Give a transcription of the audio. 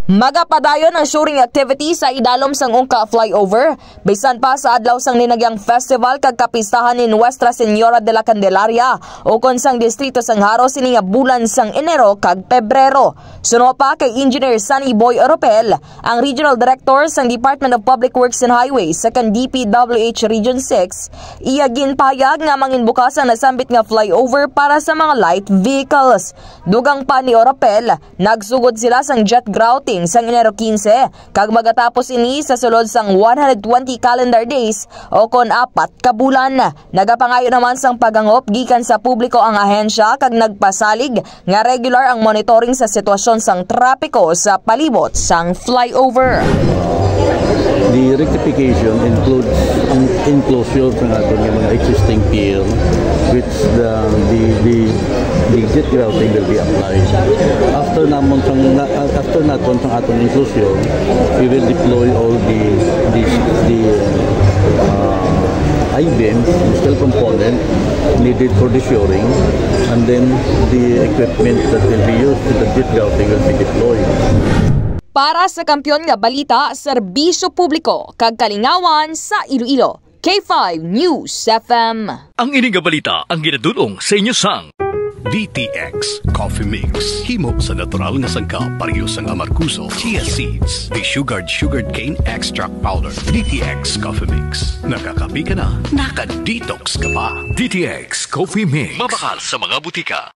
Magapadayon ang shoring activity sa idalom sang Ungka flyover. Bisan pa sa adlaw sang ninagyang festival kag kapistahan ni Nuestra Señora de la Candelaria o kon sang distrito sang Haro sini nga bulan sang Enero kag Pebrero. Suno pa kay Engineer Sunny Boy Oropel, ang Regional Director sang Department of Public Works and Highways sa DPWH Region 6, iya ginpahayag nga manginbukas ang nasambit nga flyover para sa mga light vehicles. Dugang pa ni Oropel, nagsugod sila sang jet grouting sang Enero 15 kag magatapos ini sa sulod sang 120 calendar days o kon 4 ka bulan. Nagapangayo naman sang pagangop gikan sa publiko ang ahensya kag nagpasalig nga regular ang monitoring sa sitwasyon sang trapiko sa palibot sang flyover. The rectification includes enclosure ng ating mga existing pier which the jet grouting will be applied. After naton sang ating enclosure, we will deploy all the I-beams, steel component needed for the shoring, and then the equipment that will be used in the jet grouting will be deployed. Para sa Kampiyon nga balita, serbisyo publiko kag kalingawan sa Iloilo. K5 News FM. Ang ining nga balita ang ginadulong sa inyo sang DTX Coffee Mix. Himo sa natural nga sangka pareho sang amarkuso, chia seeds, sugared cane extract powder. DTX Coffee Mix. Nakakapi ka na, naka-detox ka pa. DTX Coffee Mix. Mabakal sa mga butika.